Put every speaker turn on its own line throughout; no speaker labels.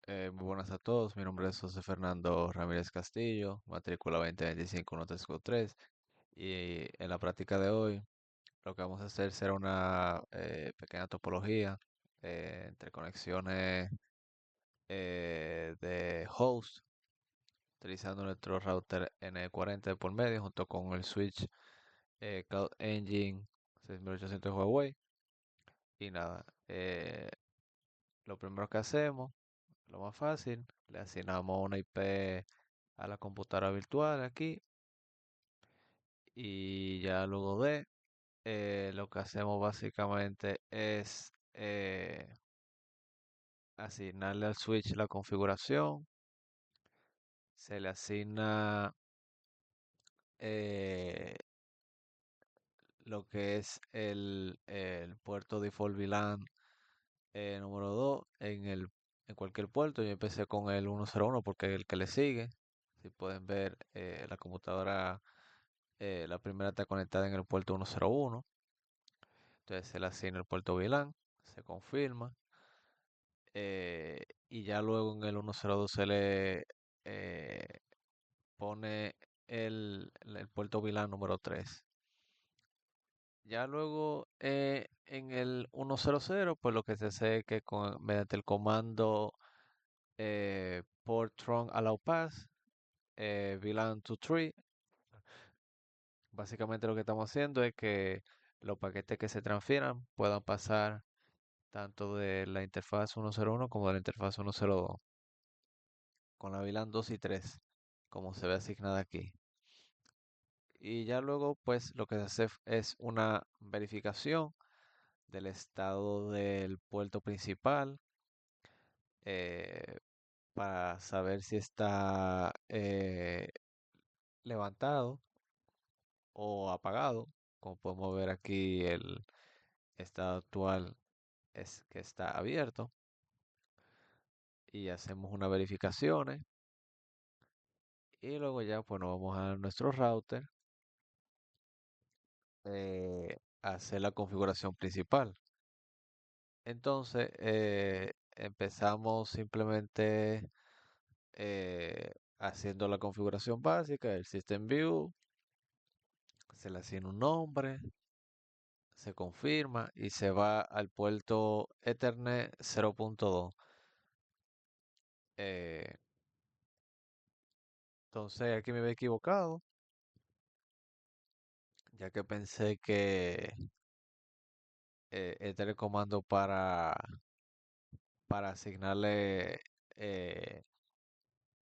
Muy buenas a todos, mi nombre es José Fernando Ramírez Castillo, matrícula 2025-133 y en la práctica de hoy lo que vamos a hacer será una pequeña topología entre conexiones de host utilizando nuestro router N40 de por medio junto con el switch Cloud Engine 6800 Huawei y nada, lo primero que hacemos, lo más fácil, le asignamos una IP a la computadora virtual aquí y ya luego de lo que hacemos básicamente es asignarle al switch la configuración, se le asigna eh, lo que es el puerto default VLAN número 2 en cualquier puerto. Yo empecé con el 101 porque es el que le sigue. Si pueden ver, la computadora, la primera está conectada en el puerto 101. Entonces se le asigna el puerto VLAN, se confirma. Y ya luego en el 102 se le eh, pone el puerto VLAN número 3. Ya luego en el 100, pues lo que se hace es que mediante el comando port trunk allow pass, VLAN to tree, básicamente lo que estamos haciendo es que los paquetes que se transfieran puedan pasar tanto de la interfaz 101 como de la interfaz 102, con la VLAN 2 y 3, como se ve asignada aquí. Y ya luego, pues lo que se hace es una verificación del estado del puerto principal eh, para saber si está levantado o apagado. Como podemos ver aquí, el estado actual es que está abierto y hacemos unas verificaciones y luego ya pues nos vamos a nuestro router a hacer la configuración principal. Entonces empezamos simplemente haciendo la configuración básica del System View, se le asigna un nombre, se confirma y se va al puerto Ethernet 0.2. Eh, entonces aquí me había equivocado, ya que pensé que este era el comando para asignarle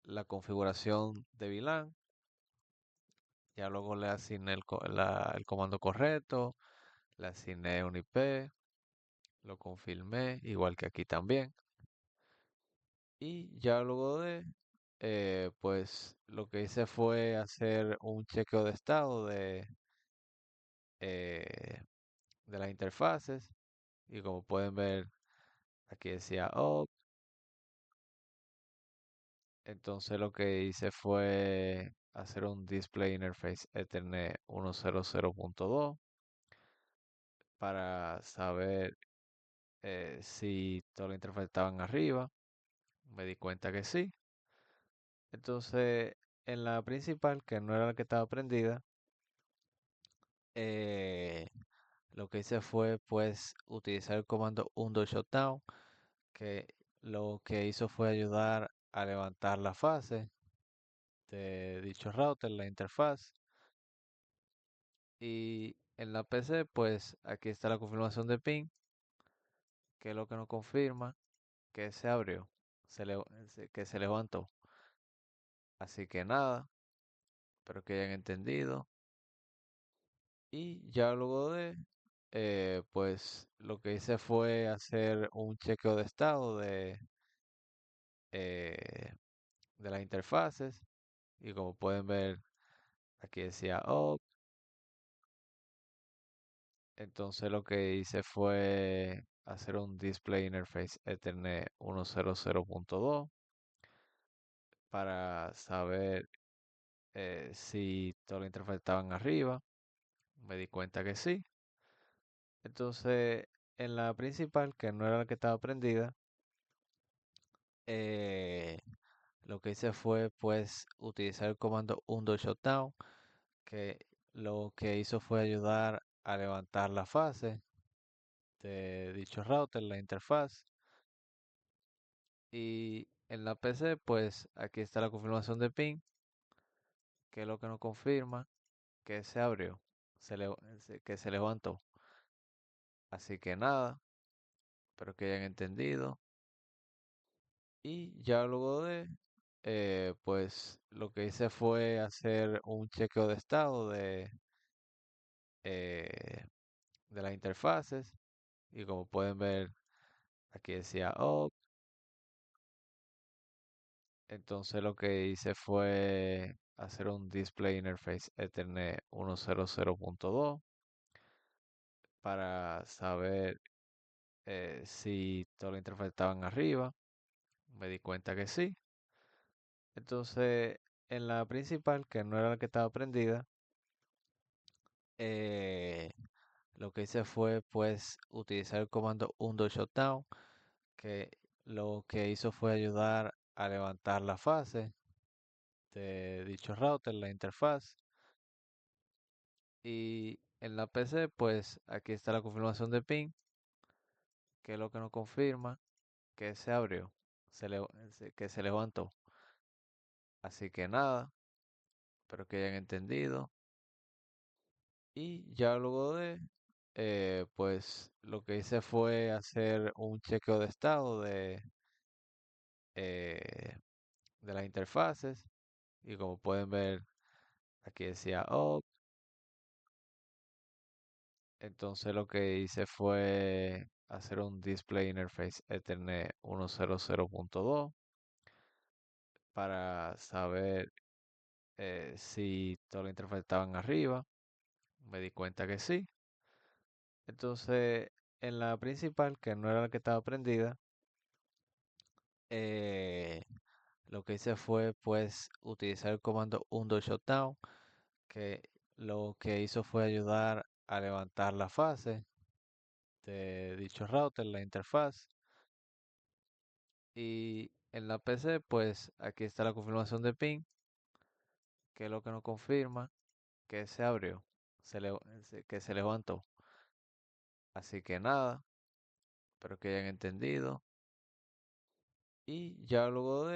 la configuración de VLAN. Ya luego le asigné el comando correcto, le asigné un IP, lo confirmé, igual que aquí también. Y ya luego pues lo que hice fue hacer un chequeo de estado eh, de las interfaces. Y como pueden ver, aquí decía OK. Entonces lo que hice fue hacer un Display Interface Ethernet 100.2 para saber si todas las interfaces estaban arriba. Me di cuenta que sí. Entonces, en la principal, que no era la que estaba prendida, eh, lo que hice fue pues utilizar el comando undo shutdown, que lo que hizo fue ayudar a levantar la fase de dicho router, la interfaz. Y en la PC, pues aquí está la confirmación de ping, que es lo que nos confirma que se abrió, que se levantó. Así que nada, espero que hayan entendido. Y ya luego pues lo que hice fue hacer un chequeo de estado eh, de las interfaces. Y como pueden ver, aquí decía OK. Entonces lo que hice fue hacer un Display Interface Ethernet 100.2 para saber si todas las interfaces estaban arriba. Me di cuenta que sí. Entonces, en la principal, que no era la que estaba prendida, eh, lo que hice fue pues utilizar el comando undo shutdown, que lo que hizo fue ayudar a levantar la fase de dicho router, la interfaz. Y en la PC, pues aquí está la confirmación de ping, que es lo que nos confirma que se abrió, que se levantó. Así que nada, espero que hayan entendido. Y ya luego pues lo que hice fue hacer un chequeo de estado eh, de las interfaces. Y como pueden ver, aquí decía OK. Entonces lo que hice fue hacer un Display Interface Ethernet 100.2 para saber si toda la interfaz estaban arriba. Me di cuenta que sí. Entonces, en la principal, que no era la que estaba prendida, eh, lo que hice fue pues utilizar el comando undo shutdown, que lo que hizo fue ayudar a levantar la fase de dicho router, la interfaz. Y en la PC, pues aquí está la confirmación de ping, que es lo que nos confirma que se abrió, que se levantó. Así que nada, espero que hayan entendido. Y ya luego pues lo que hice fue hacer un chequeo de estado eh, de las interfaces. Y como pueden ver, aquí decía OK. Entonces lo que hice fue hacer un Display Interface Ethernet 100.2 para saber si toda la interfaz estaban arriba. Me di cuenta que sí. Entonces, en la principal, que no era la que estaba prendida, eh, lo que hice fue pues utilizar el comando undo shutdown, que lo que hizo fue ayudar a levantar la fase de dicho router, la interfaz. Y en la PC, pues aquí está la confirmación de ping, que es lo que nos confirma que se abrió, que se levantó. Así que nada, espero que hayan entendido. Y ya luego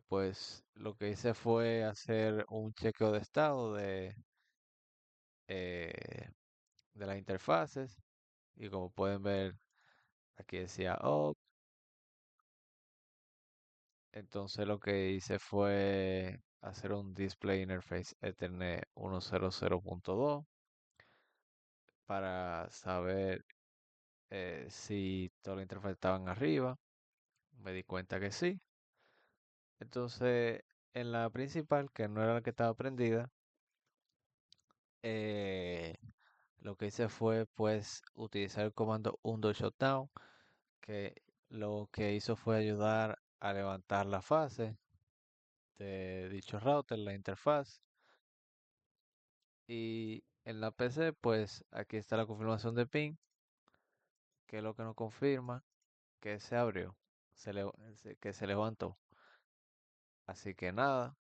pues lo que hice fue hacer un chequeo de estado eh, de las interfaces. Y como pueden ver, aquí decía OK. Entonces lo que hice fue hacer un Display Interface Ethernet 100.2 para saber si toda la interfaz estaban arriba. Me di cuenta que sí. Entonces, en la principal, que no era la que estaba prendida, eh, lo que hice fue pues utilizar el comando undo shutdown, que lo que hizo fue ayudar a levantar la fase de dicho router, la interfaz. Y en la PC, pues aquí está la confirmación de ping, que es lo que nos confirma que se abrió, que se levantó. Así que nada,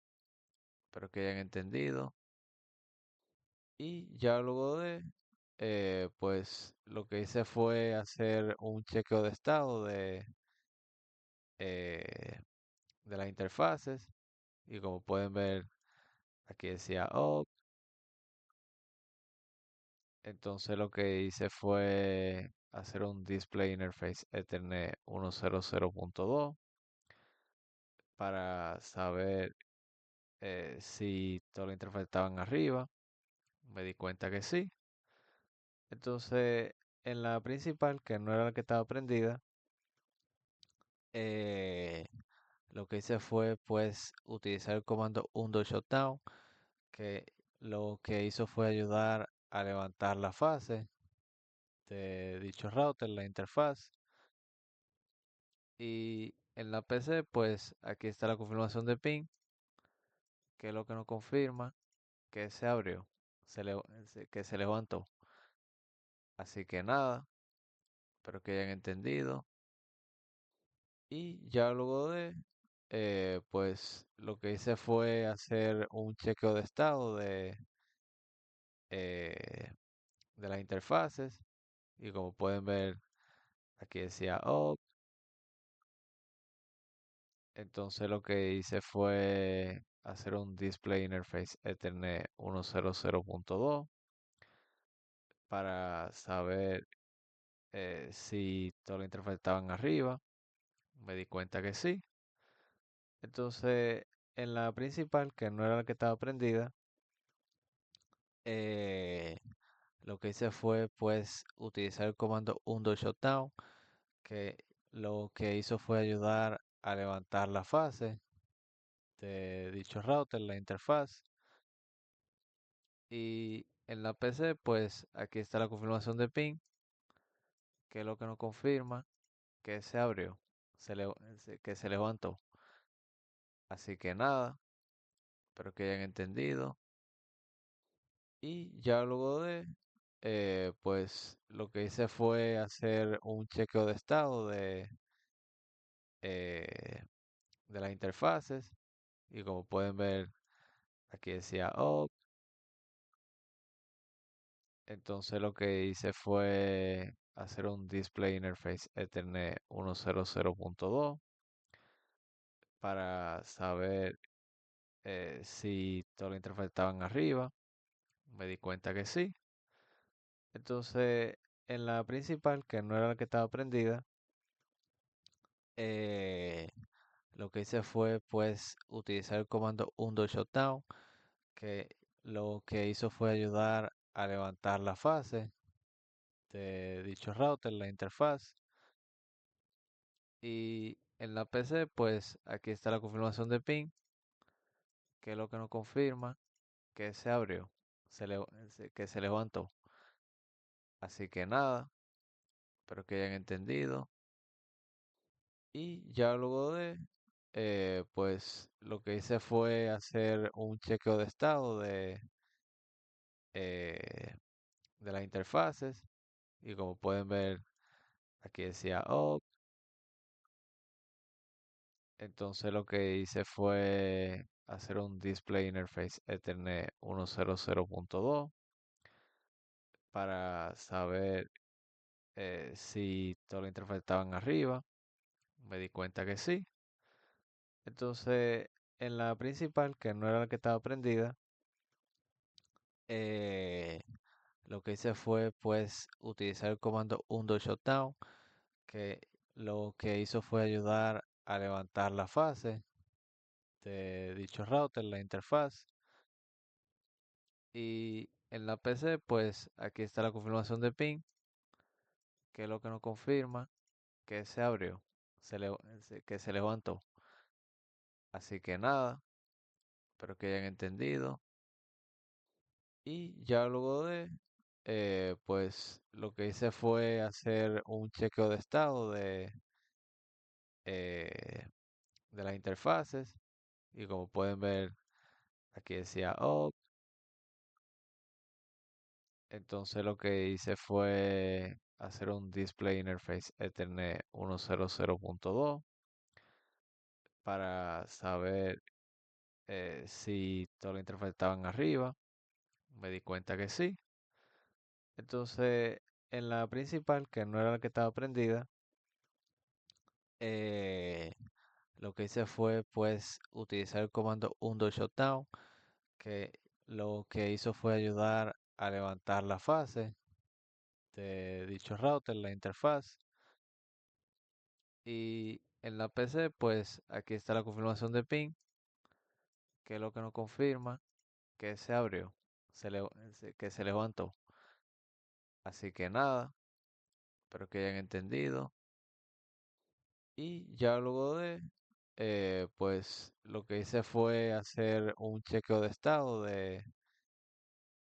espero que hayan entendido. Y ya luego pues lo que hice fue hacer un chequeo de estado eh, de las interfaces. Y como pueden ver, aquí decía OK. Entonces lo que hice fue hacer un Display Interface Ethernet 100.2 para saber si toda la interfaz estaban arriba. Me di cuenta que sí. Entonces, en la principal, que no era la que estaba prendida, eh, lo que hice fue pues utilizar el comando undo shutdown, que lo que hizo fue ayudar a levantar la fase de dicho router, la interfaz. Y en la PC, pues aquí está la confirmación de ping, que es lo que nos confirma que se abrió, que se levantó. Así que nada, espero que hayan entendido. Y ya luego pues lo que hice fue hacer un chequeo de estado eh, de las interfaces. Y como pueden ver, aquí decía OK. Entonces lo que hice fue hacer un Display Interface Ethernet 100.2 para saber si toda la interfaz estaban arriba. Me di cuenta que sí. Entonces, en la principal, que no era la que estaba prendida, eh, lo que hice fue pues utilizar el comando undo shutdown, que lo que hizo fue ayudar a levantar la fase de dicho router, la interfaz. Y en la PC, pues aquí está la confirmación de ping, que es lo que nos confirma que se abrió, que se levantó. Así que nada, espero que hayan entendido. Y ya luego pues lo que hice fue hacer un chequeo de estado eh, de las interfaces. Y como pueden ver, aquí decía OK. Entonces lo que hice fue hacer un Display Interface Ethernet 100.2 para saber si toda la interfaz estaban arriba. Me di cuenta que sí. Entonces, en la principal, que no era la que estaba prendida, eh, lo que hice fue pues utilizar el comando undo shutdown, que lo que hizo fue ayudar a levantar la fase de dicho router, la interfaz. Y en la PC, pues aquí está la confirmación de ping, que es lo que nos confirma que se abrió, que se levantó. Así que nada, espero que hayan entendido. Y ya luego pues lo que hice fue hacer un chequeo de estado eh, de las interfaces. Y como pueden ver, aquí decía OK. Entonces lo que hice fue hacer un Display Interface Ethernet 100.2 para saber si toda la interfaz estaban arriba. Me di cuenta que sí. Entonces, en la principal, que no era la que estaba prendida, eh, lo que hice fue pues utilizar el comando undo shutdown, que lo que hizo fue ayudar a levantar la fase de dicho router, la interfaz. Y en la PC, pues aquí está la confirmación de ping, que es lo que nos confirma que se abrió, que se levantó. Así que nada, espero que hayan entendido. Y ya luego pues lo que hice fue hacer un chequeo de estado eh, de las interfaces. Y como pueden ver, aquí decía OK. Entonces lo que hice fue hacer un Display Interface Ethernet 100.2 para saber si toda la interfaz estaban arriba. Me di cuenta que sí. Entonces, en la principal, que no era la que estaba prendida, eh, lo que hice fue pues utilizar el comando undo shutdown, que lo que hizo fue ayudar a levantar la fase de dicho router, la interfaz. Y en la PC, pues aquí está la confirmación de ping, que es lo que nos confirma que se abrió, que se levantó. Así que nada, espero que hayan entendido. Y ya luego pues lo que hice fue hacer un chequeo de estado eh,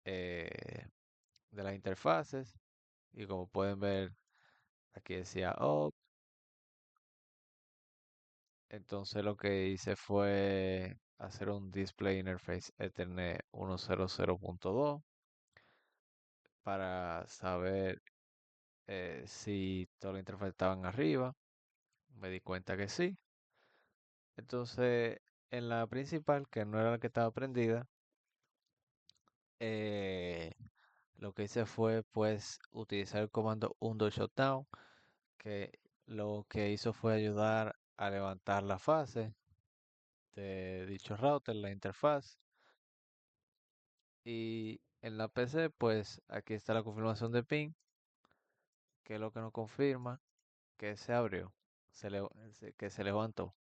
de las interfaces. Y como pueden ver, aquí decía OK. Entonces lo que hice fue hacer un Display Interface Ethernet 100.2 para saber si toda la interfaz estaban arriba. Me di cuenta que sí. Entonces, en la principal, que no era la que estaba prendida, eh, lo que hice fue pues utilizar el comando undo shutdown, que lo que hizo fue ayudar a levantar la fase de dicho router, la interfaz. Y en la PC, pues aquí está la confirmación de ping, que es lo que nos confirma que se abrió, que se levantó.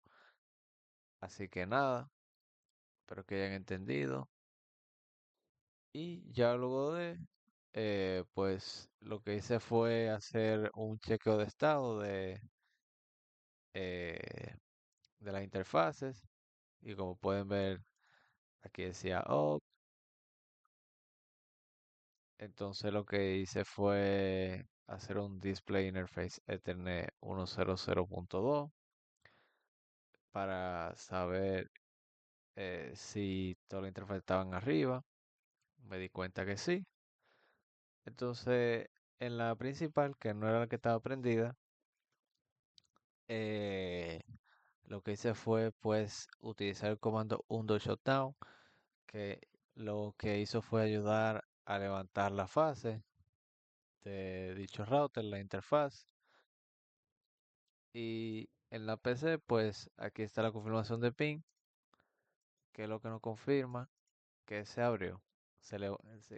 Así que nada, espero que hayan entendido. Y ya luego pues lo que hice fue hacer un chequeo de estado eh, de las interfaces. Y como pueden ver, aquí decía OK. Entonces lo que hice fue hacer un Display Interface Ethernet 100.2 para saber si toda la interfaz estaban arriba. Me di cuenta que sí. Entonces, en la principal, que no era la que estaba prendida, eh, lo que hice fue pues utilizar el comando undo shutdown, que lo que hizo fue ayudar a levantar la fase de dicho router, la interfaz. Y en la PC, pues aquí está la confirmación de ping, que es lo que nos confirma que se abrió,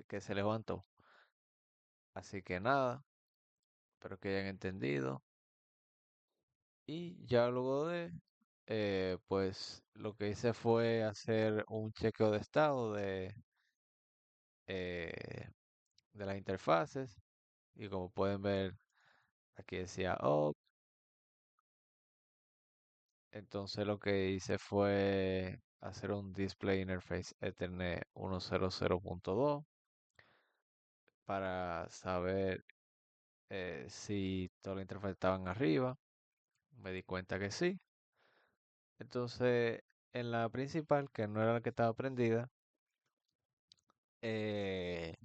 que se levantó. Así que nada, espero que hayan entendido. Y ya luego pues lo que hice fue hacer un chequeo de estado eh, de las interfaces. Y como pueden ver, aquí decía OK. Entonces lo que hice fue hacer un Display Interface Ethernet 100.2 para saber si toda la interfaz estaban arriba. Me di cuenta que sí. Entonces, en la principal, que no era la que estaba prendida, eh,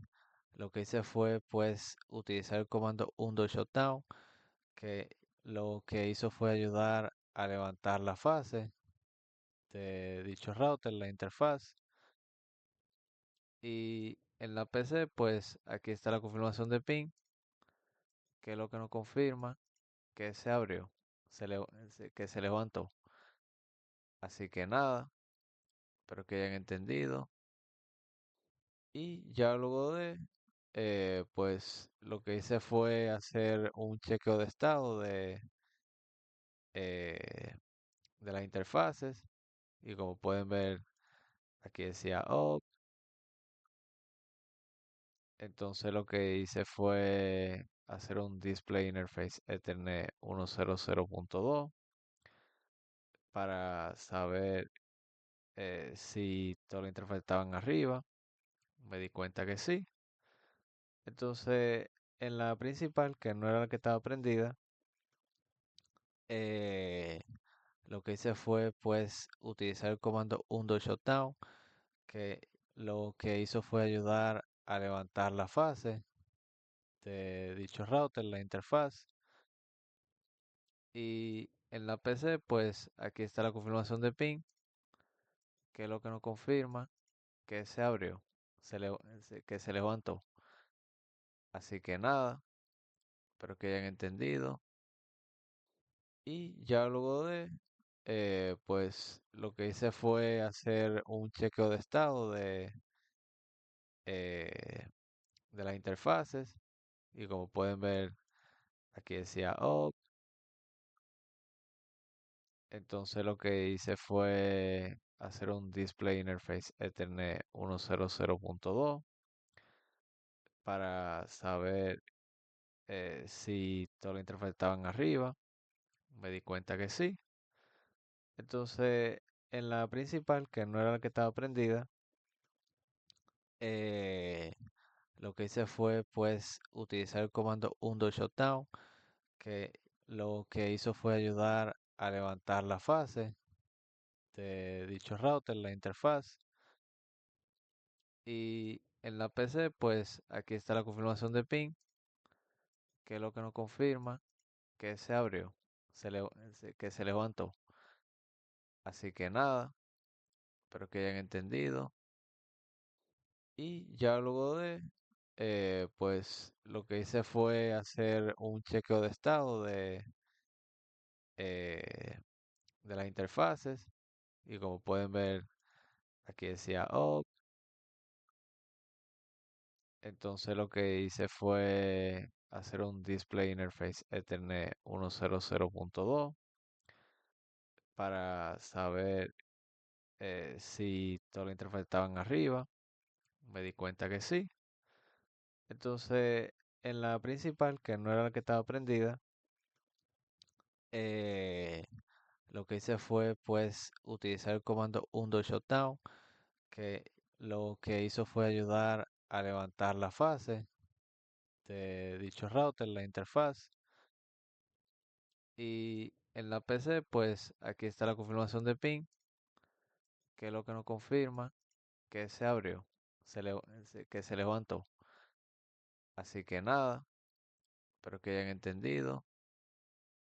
lo que hice fue pues utilizar el comando undo shutdown, que lo que hizo fue ayudar a levantar la fase de dicho router, la interfaz. Y en la PC, pues aquí está la confirmación de ping, que es lo que nos confirma que se abrió, que se levantó. Así que nada, espero que hayan entendido. Y ya luego pues lo que hice fue hacer un chequeo de estado eh, de las interfaces. Y como pueden ver, aquí decía OK. Entonces lo que hice fue hacer un Display Interface Ethernet 100.2 para saber si toda la interfaz estaban arriba. Me di cuenta que sí. Entonces, en la principal, que no era la que estaba prendida, eh, lo que hice fue pues utilizar el comando undo shutdown, que lo que hizo fue ayudar a levantar la fase de dicho router, la interfaz. Y en la PC, pues aquí está la confirmación de ping, que es lo que nos confirma que se abrió, que se levantó. Así que nada, espero que hayan entendido. Y ya luego pues lo que hice fue hacer un chequeo de estado eh, de las interfaces. Y como pueden ver, aquí decía OK. Entonces lo que hice fue hacer un Display Interface Ethernet 100.2 para saber si toda la interfaz estaban arriba. Me di cuenta que sí. Entonces, en la principal, que no era la que estaba prendida, eh, lo que hice fue pues utilizar el comando undo shutdown, que lo que hizo fue ayudar a levantar la fase de dicho router, la interfaz. Y en la PC, pues aquí está la confirmación de ping, que es lo que nos confirma que se abrió, que se levantó. Así que nada, espero que hayan entendido. Y ya luego pues lo que hice fue hacer un chequeo de estado eh, de las interfaces. Y como pueden ver, aquí decía oh. Entonces lo que hice fue hacer un Display Interface Ethernet 100.2 para saber si toda la interfaz estaban arriba. Me di cuenta que sí. Entonces, en la principal, que no era la que estaba prendida, eh, lo que hice fue pues utilizar el comando undo shutdown, que lo que hizo fue ayudar a levantar la fase de dicho router, la interfaz. Y en la PC, pues aquí está la confirmación de ping, que es lo que nos confirma que se abrió, que se levantó. Así que nada, espero que hayan entendido.